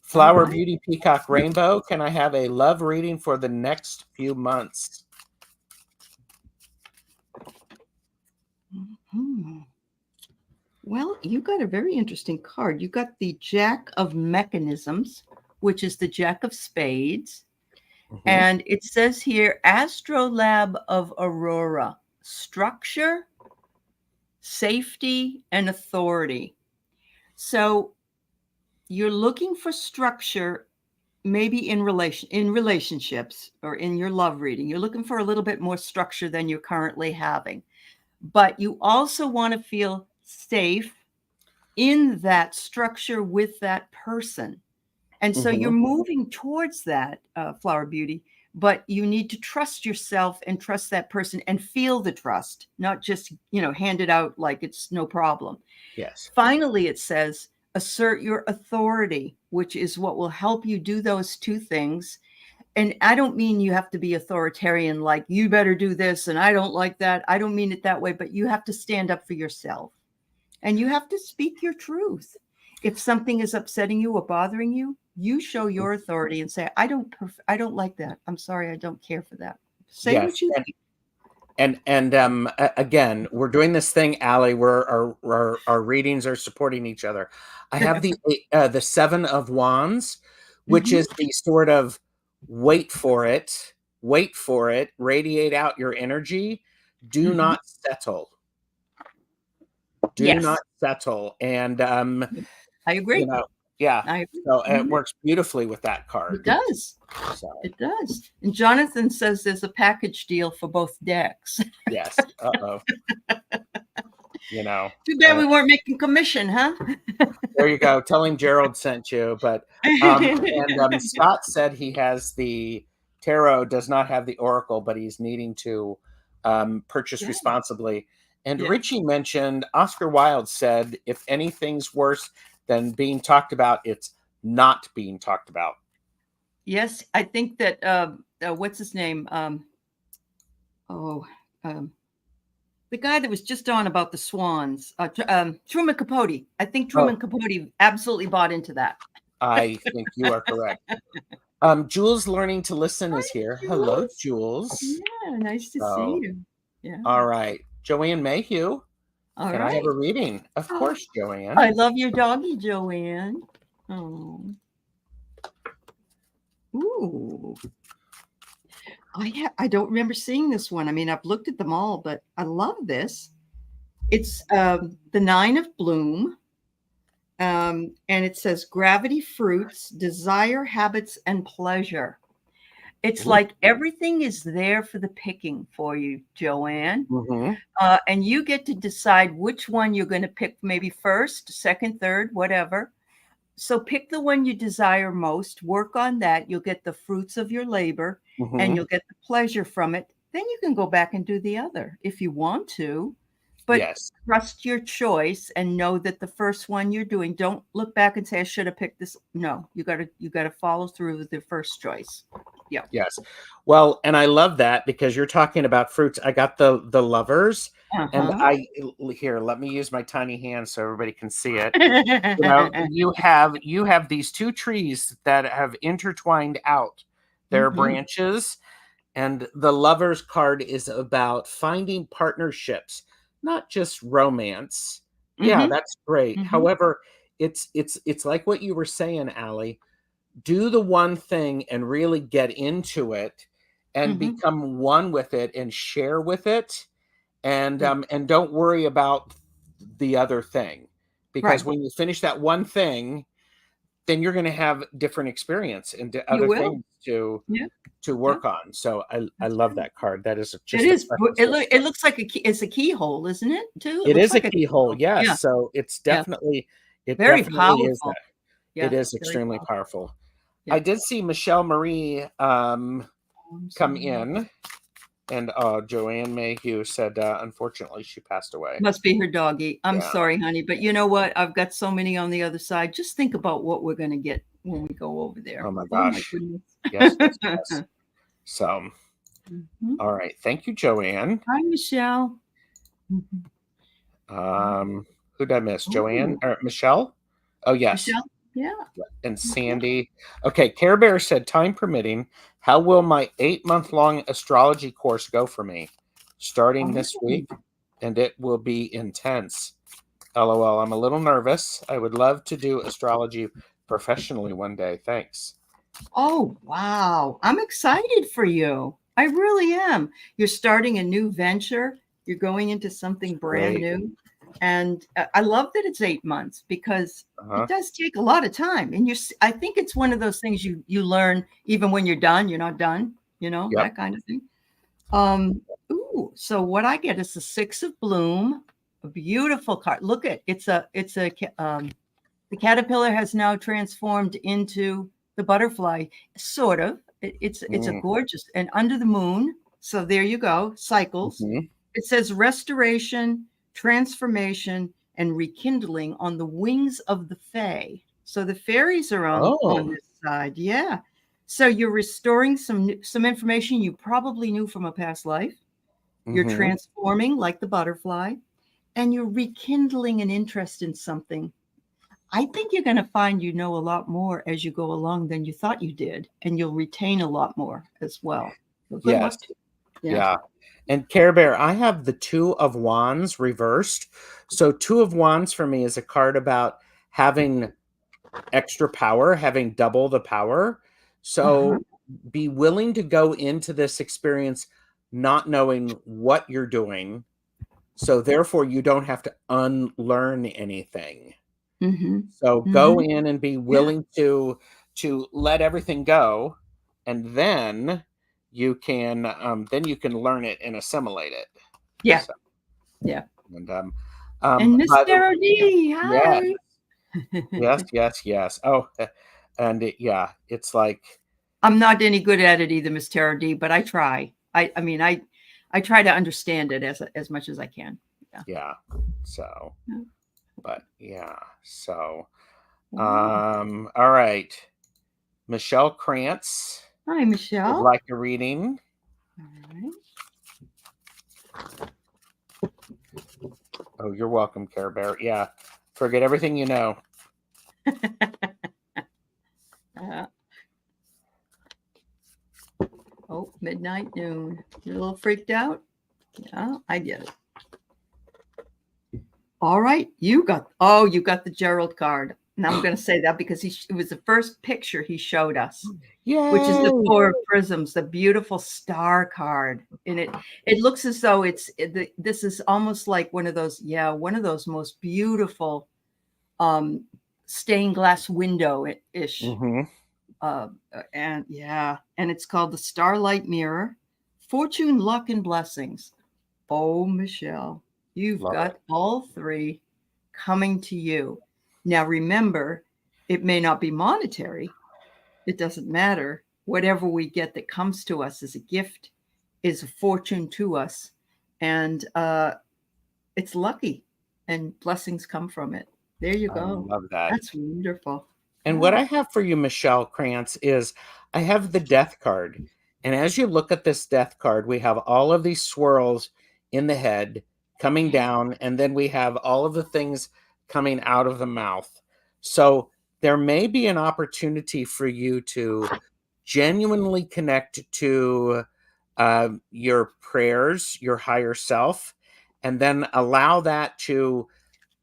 Speaker 1: Flower Beauty Peacock Rainbow. Can I have a love reading for the next few months?
Speaker 2: Well, you got a very interesting card. You got the Jack of Mechanisms, which is the Jack of Spades. And it says here, Astrolab of Aurora, structure, safety, and authority. So you're looking for structure, maybe in relationships or in your love reading. You're looking for a little bit more structure than you're currently having. But you also want to feel safe in that structure with that person. And so you're moving towards that, Flower Beauty, but you need to trust yourself and trust that person and feel the trust, not just, hand it out like it's no problem.
Speaker 1: Yes.
Speaker 2: Finally, it says, assert your authority, which is what will help you do those two things. And I don't mean you have to be authoritarian, like you better do this and I don't like that. I don't mean it that way, but you have to stand up for yourself and you have to speak your truth. If something is upsetting you or bothering you, you show your authority and say, I don't like that. I'm sorry. I don't care for that. Say what you think.
Speaker 1: And again, we're doing this thing, Aley, where our readings are supporting each other. I have the Seven of Wands, which is the sort of wait for it, radiate out your energy, do not settle. Do not settle. And
Speaker 2: I agree.
Speaker 1: You know, yeah.
Speaker 2: I agree.
Speaker 1: So it works beautifully with that card.
Speaker 2: It does.
Speaker 1: So.
Speaker 2: It does. And Jonathan says there's a package deal for both decks.
Speaker 1: Yes. Uh-oh.
Speaker 2: Too bad we weren't making commission, huh?
Speaker 1: There you go. Tell him Gerald sent you. But Scott said he has the tarot, does not have the oracle, but he's needing to purchase responsibly. And Richie mentioned, Oscar Wilde said, if anything's worse than being talked about, it's not being talked about.
Speaker 2: Yes, I think that what's his name? The guy that was just on about the swans, Truman Capote. I think Truman Capote absolutely bought into that.
Speaker 1: I think you are correct. Jules Learning to Listen is here.
Speaker 2: Jules.
Speaker 1: Hello, Jules.
Speaker 2: Yeah, nice to see you. Yeah.
Speaker 1: All right. Joanne Mayhew. Can I have a reading? Of course, Joanne.
Speaker 2: I love your doggy, Joanne. Oh. Ooh. I don't remember seeing this one. I mean, I've looked at them all, but I love this. It's the Nine of Bloom. And it says gravity, fruits, desire, habits, and pleasure. It's like everything is there for the picking for you, Joanne. And you get to decide which one you're going to pick, maybe first, second, third, whatever. So pick the one you desire most, work on that. You'll get the fruits of your labor and you'll get the pleasure from it. Then you can go back and do the other if you want to. But trust your choice and know that the first one you're doing, don't look back and say, I should have picked this. No, you gotta follow through with the first choice. Yeah.
Speaker 1: Yes. Well, and I love that because you're talking about fruits. I got the Lovers, and here, let me use my tiny hand so everybody can see it. You have these two trees that have intertwined out their branches, and the Lovers card is about finding partnerships, not just romance. Yeah, that's great. However, it's like what you were saying, Aley. Do the one thing and really get into it and become one with it and share with it. And don't worry about the other thing, because when you finish that one thing, then you're going to have different experience and other things to work on. So I love that card. That is just
Speaker 2: it looks like it's a keyhole, isn't it? Too.
Speaker 1: It is like a keyhole. Yes. Yeah. So it's definitely
Speaker 2: very powerful.
Speaker 1: Is that. It is extremely powerful. Yeah. I did see Michelle Marie come in, and Joanne Mayhew said, unfortunately, she passed away.
Speaker 2: Must be her doggy. I'm sorry, honey, but you know what? I've got so many on the other side. Just think about what we're going to get when we go over there.
Speaker 1: Oh my gosh! Yes. So, all right. Thank you, Joanne.
Speaker 2: Hi, Michelle.
Speaker 1: Who did I miss? Joanne or Michelle? Oh yes.
Speaker 2: Michelle? Yeah.
Speaker 1: And Sandy. Okay, Care Bear said, time permitting, how will my 8-month-long astrology course go for me? Starting this week, and it will be intense. LOL, I'm a little nervous. I would love to do astrology professionally one day. Thanks.
Speaker 2: Oh, wow. I'm excited for you. I really am. You're starting a new venture. You're going into something brand new. And I love that it's 8 months because it does take a lot of time. And I think it's one of those things you learn even when you're done, you're not done, that kind of thing. So what I get is the Six of Bloom, a beautiful card. Look at the caterpillar has now transformed into the butterfly, sort of. It's a gorgeous, and under the moon. So there you go, cycles. It says restoration, transformation, and rekindling on the wings of the fae. So the fairies are on this side. Yeah. So you're restoring some information you probably knew from a past life. You're transforming like the butterfly, and you're rekindling an interest in something. I think you're going to find you know a lot more as you go along than you thought you did, and you'll retain a lot more as well. So
Speaker 1: yes. Yeah. And Care Bear, I have the Two of Wands reversed. So Two of Wands for me is a card about having extra power, having double the power. So be willing to go into this experience not knowing what you're doing. So therefore you don't have to unlearn anything. So go in and be willing to let everything go, and then you can learn it and assimilate it.
Speaker 2: Yeah.
Speaker 1: So,
Speaker 2: yeah.
Speaker 1: And
Speaker 2: Miss Sarah D, hi.
Speaker 1: Yes. Oh, and it's like
Speaker 2: I'm not any good at it either, Miss Tara D, but I try. I mean, I try to understand it as much as I can.
Speaker 1: Yeah. So, but yeah. So, all right. Michelle Krantz.
Speaker 2: Hi, Michelle.
Speaker 1: Would like a reading.
Speaker 2: All right.
Speaker 1: Oh, you're welcome, Care Bear. Yeah. Forget everything you know.
Speaker 2: Oh, midnight, noon. You're a little freaked out? Yeah, I get it. All right. You got the Gerald card. And I'm going to say that because it was the first picture he showed us.
Speaker 1: Yay!
Speaker 2: Which is the Four of Prisms, the beautiful star card. And it looks as though this is almost like one of those most beautiful stained glass window-ish. And it's called the Starlight Mirror, Fortune, Luck, and Blessings. Oh, Michelle, you've got all three coming to you. Now, remember, it may not be monetary. It doesn't matter. Whatever we get that comes to us as a gift is a fortune to us. And it's lucky, and blessings come from it. There you go.
Speaker 1: I love that.
Speaker 2: That's wonderful.
Speaker 1: And what I have for you, Michelle Krantz, is I have the Death card. And as you look at this Death card, we have all of these swirls in the head coming down, and then we have all of the things coming out of the mouth. So there may be an opportunity for you to genuinely connect to your prayers, your higher self, and then allow that to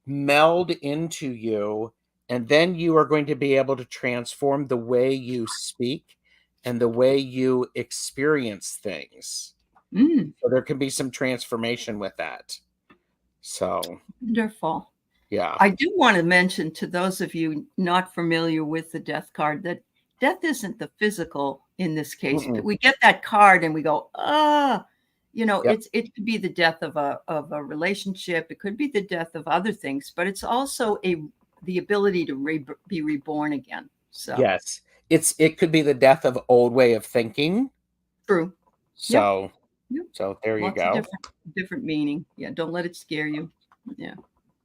Speaker 1: meld into you. And then you are going to be able to transform the way you speak and the way you experience things. So there can be some transformation with that. So
Speaker 2: wonderful.
Speaker 1: Yeah.
Speaker 2: I do want to mention to those of you not familiar with the Death card that death isn't the physical in this case. We get that card and we go, it could be the death of a relationship. It could be the death of other things, but it's also the ability to be reborn again. So
Speaker 1: yes, it could be the death of old way of thinking.
Speaker 2: True.
Speaker 1: So so there you go.
Speaker 2: Different meaning. Yeah, don't let it scare you. Yeah.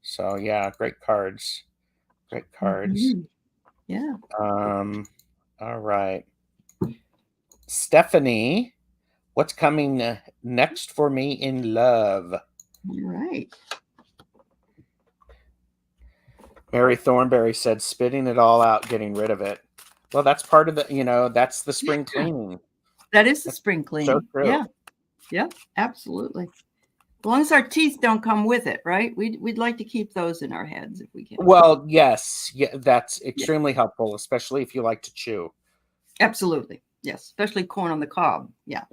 Speaker 1: So yeah, great cards. Great cards.
Speaker 2: Yeah.
Speaker 1: All right. Stephanie, what's coming next for me in love?
Speaker 2: All right.
Speaker 1: Mary Thornberry said, spitting it all out, getting rid of it. Well, that's part of the, that's the spring cleaning.
Speaker 2: That is the spring cleaning.
Speaker 1: So true.
Speaker 2: Yeah. Yeah, absolutely. As long as our teeth don't come with it, right? We'd like to keep those in our heads if we can.
Speaker 1: Well, yes. Yeah, that's extremely helpful, especially if you like to chew.
Speaker 2: Absolutely. Yes. Especially corn on the cob. Yeah.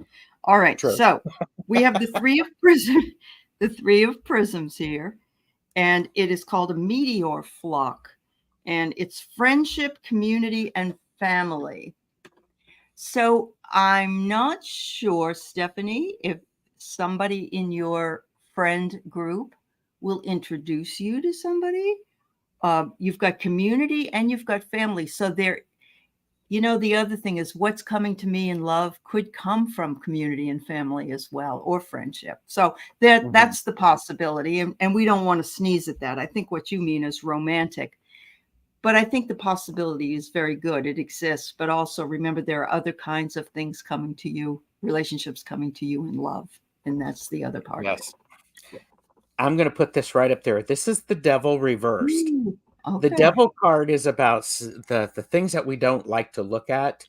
Speaker 2: All right.
Speaker 1: True.
Speaker 2: So we have the Three of Prisms here. And it is called a meteor flock. And it's friendship, community, and family. So I'm not sure, Stephanie, if somebody in your friend group will introduce you to somebody. You've got community and you've got family. So the other thing is what's coming to me in love could come from community and family as well, or friendship. So that's the possibility. And we don't want to sneeze at that. I think what you mean is romantic. But I think the possibility is very good. It exists. But also remember, there are other kinds of things coming to you, relationships coming to you in love. And that's the other part.
Speaker 1: Yes. I'm going to put this right up there. This is the Devil reversed.
Speaker 2: Ooh, okay.
Speaker 1: The Devil card is about the things that we don't like to look at.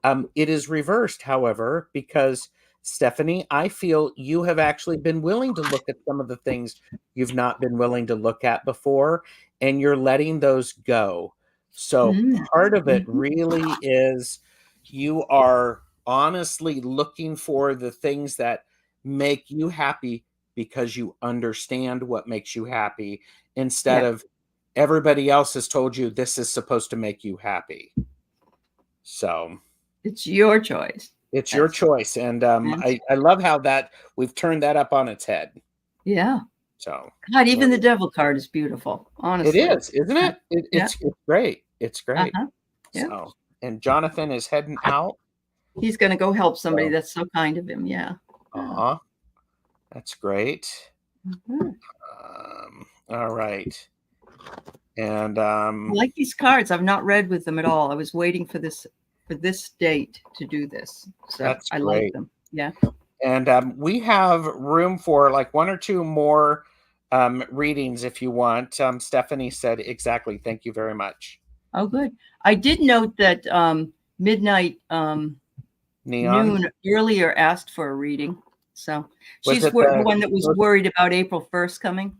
Speaker 1: It is reversed, however, because Stephanie, I feel you have actually been willing to look at some of the things you've not been willing to look at before, and you're letting those go. So part of it really is you are honestly looking for the things that make you happy because you understand what makes you happy, instead of everybody else has told you this is supposed to make you happy. So
Speaker 2: it's your choice.
Speaker 1: It's your choice. And I love how that we've turned that up on its head.
Speaker 2: Yeah.
Speaker 1: So
Speaker 2: God, even the devil card is beautiful. Honestly.
Speaker 1: It is, isn't it? It's great. It's great.
Speaker 2: Yeah.
Speaker 1: So, and Jonathan is heading out.
Speaker 2: He's going to go help somebody. That's so kind of him. Yeah.
Speaker 1: That's great. All right. And
Speaker 2: I like these cards. I've not read with them at all. I was waiting for this date to do this. So
Speaker 1: that's
Speaker 2: I
Speaker 1: great.
Speaker 2: like them. Yeah.
Speaker 1: And we have room for like 1 or 2 more readings if you want. Stephanie said exactly. Thank you very much.
Speaker 2: Oh, good. I did note that Midnight Noon earlier asked for a reading. So she's the one that was worried about April 1st coming.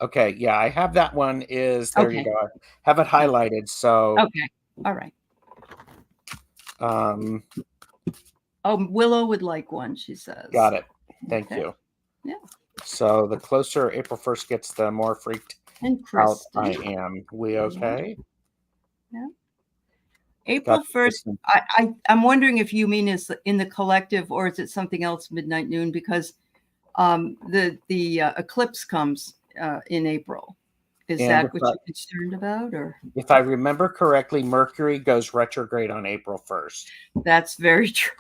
Speaker 1: Okay. Yeah, I have that one. There you go. I have it highlighted. So
Speaker 2: okay. All right. Willow would like one, she says.
Speaker 1: Got it. Thank you.
Speaker 2: Yeah.
Speaker 1: So the closer April 1st gets, the more freaked out I am. We okay?
Speaker 2: Yeah. April 1st, I'm wondering if you mean is in the collective, or is it something else, Midnight Noon, because the eclipse comes in April. Is that what you're concerned about? Or
Speaker 1: if I remember correctly, Mercury goes retrograde on April 1st.
Speaker 2: That's very true.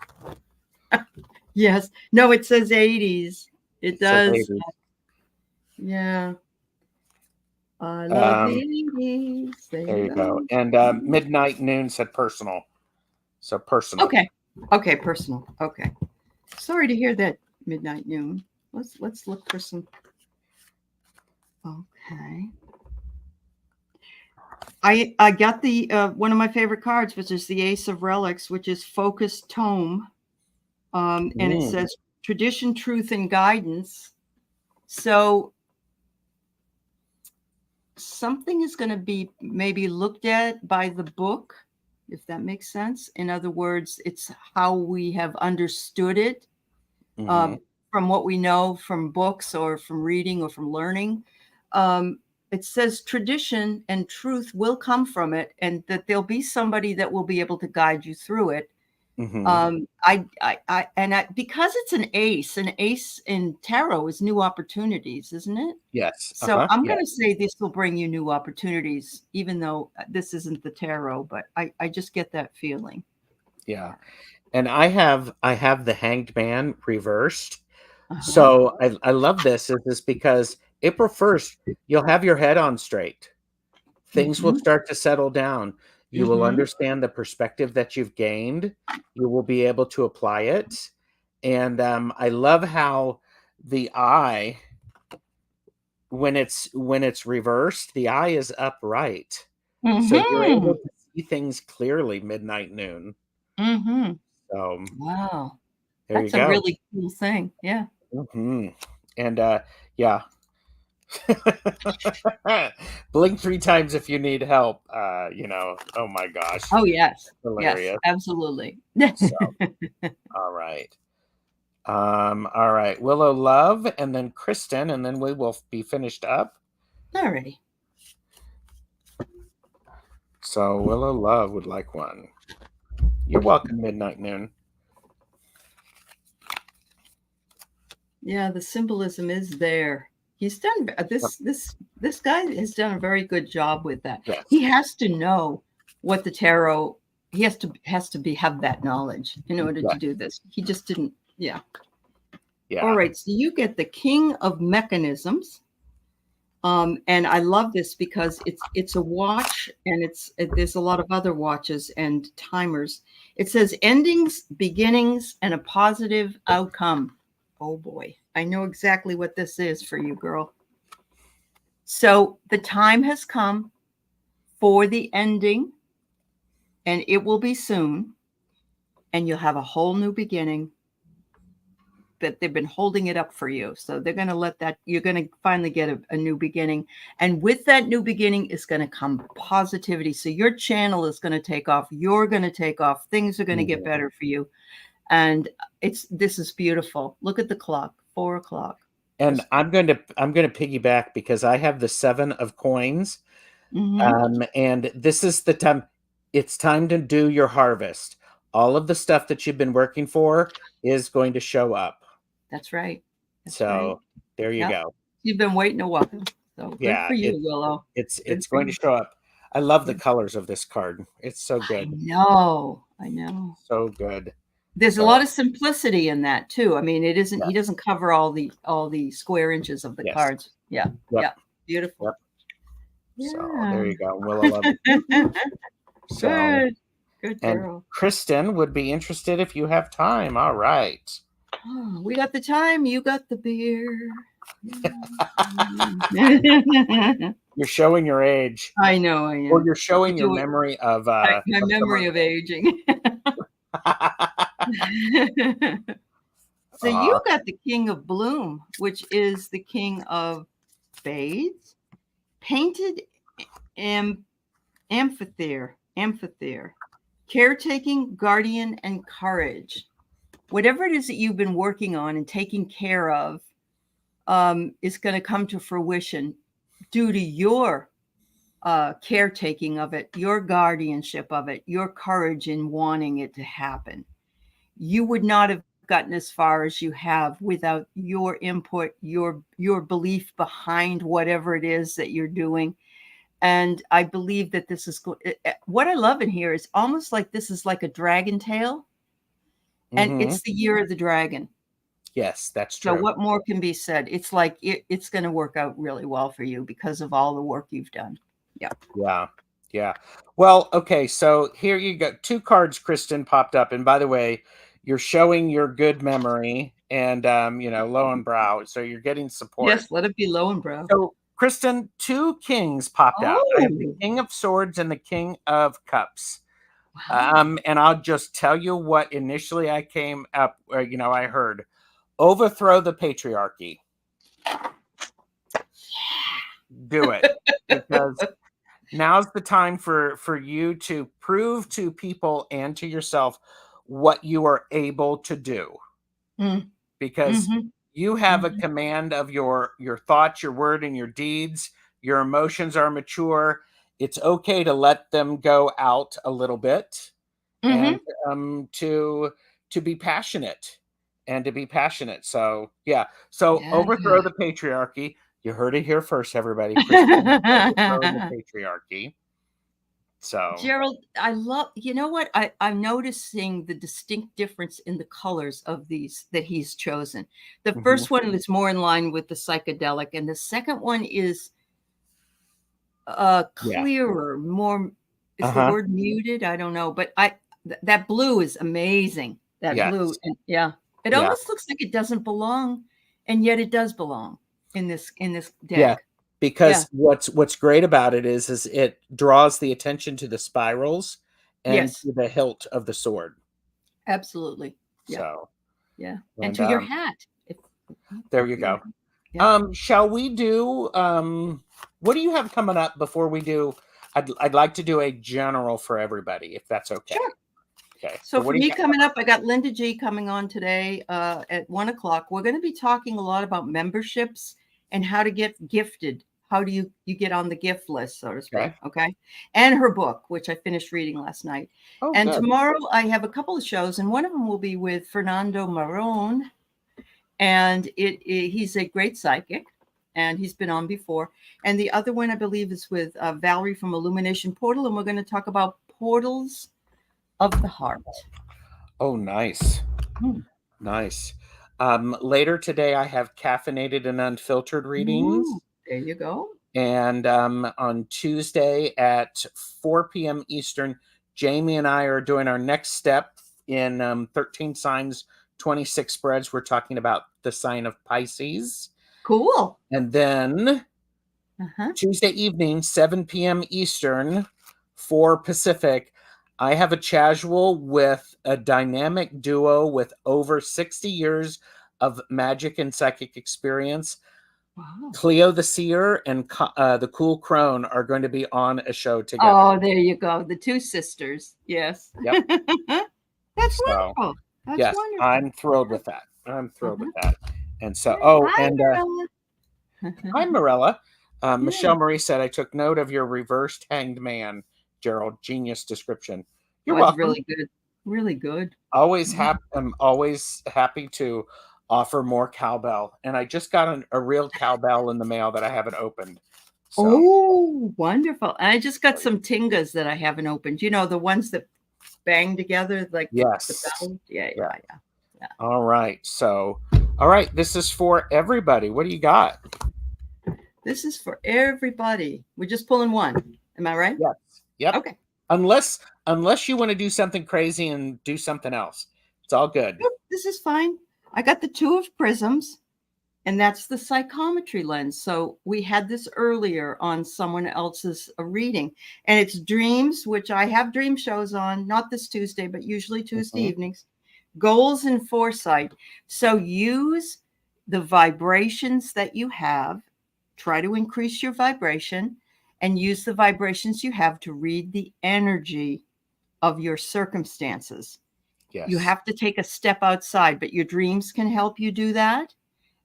Speaker 2: Yes. No, it says 80s. It does. Yeah. I love the 80s.
Speaker 1: There you go. And Midnight Noon said personal. So personal.
Speaker 2: Okay. Okay, personal. Okay. Sorry to hear that, Midnight Noon. Let's look for some. Okay. I got the one of my favorite cards, which is the Ace of Relics, which is focused tome. And it says tradition, truth, and guidance. So something is going to be maybe looked at by the book, if that makes sense. In other words, it's how we have understood it from what we know from books or from reading or from learning. It says tradition and truth will come from it, and that there'll be somebody that will be able to guide you through it. Because it's an ace in tarot is new opportunities, isn't it?
Speaker 1: Yes.
Speaker 2: So I'm going to say this will bring you new opportunities, even though this isn't the tarot, but I just get that feeling.
Speaker 1: Yeah. And I have the Hanged Man reversed. So I love this. Is this because April 1st, you'll have your head on straight. Things will start to settle down. You will understand the perspective that you've gained. You will be able to apply it. And I love how the eye, when it's reversed, the eye is upright. So you're able to see things clearly, Midnight Noon. So
Speaker 2: wow.
Speaker 1: There
Speaker 2: That's
Speaker 1: you go.
Speaker 2: a really cool thing. Yeah.
Speaker 1: And yeah. Blink 3 times if you need help. Oh my gosh.
Speaker 2: Oh yes.
Speaker 1: Hilarious.
Speaker 2: Yes, absolutely.
Speaker 1: So, all right. All right. Willow Love and then Kristen, and then we will be finished up.
Speaker 2: Alrighty.
Speaker 1: So Willow Love would like one. You're welcome, Midnight Noon.
Speaker 2: Yeah, the symbolism is there. He's done this guy has done a very good job with that.
Speaker 1: Yes.
Speaker 2: He has to know what the tarot. He has to have that knowledge in order to do this. He just didn't. Yeah. All right. So you get the King of Mechanisms, and I love this because it's a watch, and there's a lot of other watches and timers. It says endings, beginnings, and a positive outcome. Oh boy, I know exactly what this is for you, girl. So the time has come for the ending, and it will be soon, and you'll have a whole new beginning. that they've been holding it up for you. So they're going to let that, you're going to finally get a new beginning. And with that new beginning is going to come positivity. So your channel is going to take off. You're going to take off. Things are going to get better for you. And this is beautiful. Look at the clock, 4 o'clock.
Speaker 1: And I'm going to piggyback because I have the 7 of coins. And this is the time. It's time to do your harvest. All of the stuff that you've been working for is going to show up.
Speaker 2: That's right.
Speaker 1: There you go.
Speaker 2: You've been waiting a while. So good for you, Willow.
Speaker 1: It's going to show up. I love the colors of this card. It's so good.
Speaker 2: I know.
Speaker 1: So good.
Speaker 2: There's a lot of simplicity in that too. I mean, it isn't. He doesn't cover all the square inches of the cards. Yeah. Beautiful.
Speaker 1: So there you go. Willow, love it. So,
Speaker 2: good girl.
Speaker 1: And Kristen would be interested if you have time. All right.
Speaker 2: Oh, we got the time. You got the beer.
Speaker 1: You're showing your age.
Speaker 2: I know I am.
Speaker 1: Or you're showing your memory of
Speaker 2: my memory of aging. So you got the King of Bloom, which is the King of Spades, painted amphitheater, caretaking, guardian, and courage. Whatever it is that you've been working on and taking care of is going to come to fruition due to your caretaking of it, your guardianship of it, your courage in wanting it to happen. You would not have gotten as far as you have without your input, your belief behind whatever it is that you're doing. And I believe that this is what I love in here is almost like this is like a dragon tale. And it's the year of the dragon.
Speaker 1: Yes, that's true.
Speaker 2: So what more can be said? It's like it's going to work out really well for you because of all the work you've done.
Speaker 1: Yeah. Well, okay. So here you go. 2 cards, Kristen, popped up. And by the way, you're showing your good memory and, low and brow. So you're getting support.
Speaker 2: Yes, let it be low and brow.
Speaker 1: So, Kristen, 2 kings popped out. I have the King of Swords and the King of Cups. Wow. And I'll just tell you what initially I came up, I heard. Overthrow the patriarchy. Do it. Because now's the time for you to prove to people and to yourself what you are able to do. Because you have a command of your thoughts, your word, and your deeds. Your emotions are mature. It's okay to let them go out a little bit and to be passionate. So, overthrow the patriarchy. You heard it here first, everybody. Overthrow the patriarchy. So,
Speaker 2: Gerald, I love, you know what? I'm noticing the distinct difference in the colors of these that he's chosen. The first one is more in line with the psychedelic, and the second one is clearer, more, is the word muted? I don't know, but that blue is amazing. That blue, and it almost looks like it doesn't belong, and yet it does belong in this deck.
Speaker 1: Yeah. Because what's great about it is it draws the attention to the spirals and to the hilt of the sword.
Speaker 2: Absolutely. Yeah.
Speaker 1: So,
Speaker 2: and to your hat.
Speaker 1: There you go. Yeah. Shall we do? What do you have coming up before we do? I'd like to do a general for everybody, if that's okay.
Speaker 2: Sure.
Speaker 1: Okay.
Speaker 2: So for me coming up, I got Linda G coming on today at 1 o'clock. We're going to be talking a lot about memberships and how to get gifted. How do you get on the gift list, so to speak? Okay. And her book, which I finished reading last night. And tomorrow I have a couple of shows, and one of them will be with Fernando Marron. And he's a great psychic, and he's been on before. And the other one, I believe, is with Valerie from Illumination Portal, and we're going to talk about portals of the heart.
Speaker 1: Oh, nice. Nice. Later today, I have caffeinated and unfiltered readings.
Speaker 2: There you go.
Speaker 1: And on Tuesday at 4 p.m. Eastern, Jamie and I are doing our next step in 13 signs, 26 spreads. We're talking about the sign of Pisces.
Speaker 2: Cool.
Speaker 1: And then Tuesday evening, 7 p.m. Eastern, 4 Pacific, I have a casual with a dynamic duo with over 60 years of magic and psychic experience.
Speaker 2: Wow.
Speaker 1: Cleo the Seer and the Cool Crone are going to be on a show together.
Speaker 2: Oh, there you go. The two sisters. Yes.
Speaker 1: Yep.
Speaker 2: That's wonderful. That's
Speaker 1: yes,
Speaker 2: wonderful.
Speaker 1: I'm thrilled with that. I'm thrilled with that. And so,
Speaker 2: Hi,
Speaker 1: Marella. Hi, Marella. Michelle
Speaker 2: Yeah.
Speaker 1: Marie said, I took note of your reversed hanged man, Gerald. Genius description. You're
Speaker 2: That's
Speaker 1: welcome.
Speaker 2: really good. Really good.
Speaker 1: Always I'm always happy to offer more cowbell. And I just got a real cowbell in the mail that I haven't opened. So.
Speaker 2: Oh, wonderful. I just got some tingas that I haven't opened. You know, the ones that bang together like
Speaker 1: yes.
Speaker 2: the bell. Yeah.
Speaker 1: All right. So, all right. This is for everybody. What do you got?
Speaker 2: This is for everybody. We're just pulling one. Am I right?
Speaker 1: Yes. Yep.
Speaker 2: Okay.
Speaker 1: Unless you want to do something crazy and do something else. It's all good.
Speaker 2: Nope, this is fine. I got the Two of Prisms, and that's the Psychometry Lens. So we had this earlier on someone else's reading, and it's dreams, which I have dream shows on, not this Tuesday, but usually Tuesday evenings. Goals and foresight. So use the vibrations that you have. Try to increase your vibration and use the vibrations you have to read the energy of your circumstances.
Speaker 1: Yes.
Speaker 2: You have to take a step outside, but your dreams can help you do that.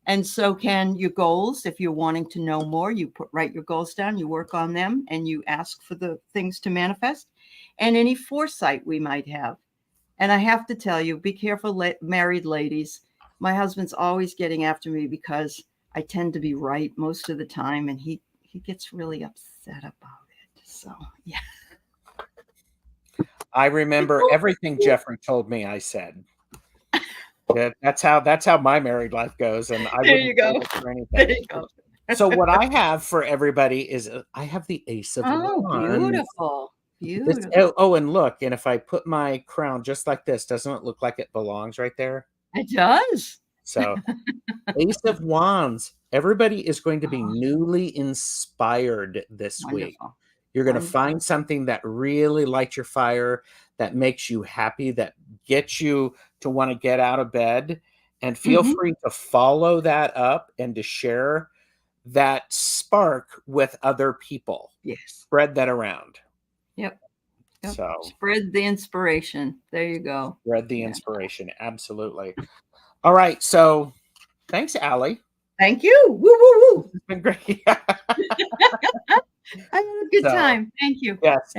Speaker 2: And so can your goals. If you're wanting to know more, you write your goals down, you work on them, and you ask for the things to manifest. And any foresight we might have. And I have to tell you, be careful, married ladies. My husband's always getting after me because I tend to be right most of the time, and he gets really upset about it. So, yeah.
Speaker 1: I remember everything Jeffrey told me I said. Yeah, that's how my married life goes, and I
Speaker 2: there you go.
Speaker 1: For anything.
Speaker 2: There you go.
Speaker 1: So what I have for everybody is I have the Ace of Wands.
Speaker 2: Beautiful.
Speaker 1: And look, and if I put my crown just like this, doesn't it look like it belongs right there?
Speaker 2: It does.
Speaker 1: So Ace of Wands. Everybody is going to be newly inspired this week. You're going to find something that really lights your fire, that makes you happy, that gets you to want to get out of bed. And feel free to follow that up and to share that spark with other people.
Speaker 2: Yes.
Speaker 1: Spread that around.
Speaker 2: Yep.
Speaker 1: So
Speaker 2: spread the inspiration. There you go.
Speaker 1: Spread the inspiration. Absolutely. All right. So thanks, Aley.
Speaker 2: Thank you. Woo, woo, woo.
Speaker 1: It's been great.
Speaker 2: I had a good time. Thank you.
Speaker 1: Yes.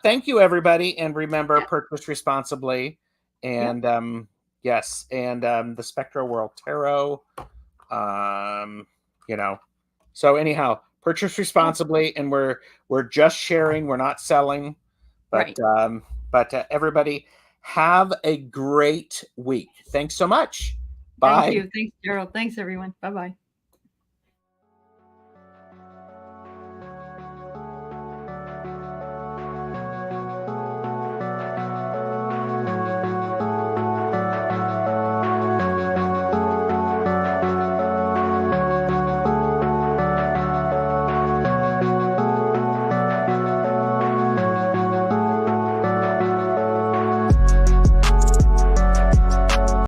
Speaker 1: Thank you, everybody. And remember, purchase responsibly. And yes. And the Spectrowhirl Tarot. So anyhow, purchase responsibly, and we're just sharing. We're not selling. But everybody, have a great week. Thanks so much. Bye.
Speaker 2: Thank you. Thanks, Gerald. Thanks, everyone. Bye-bye.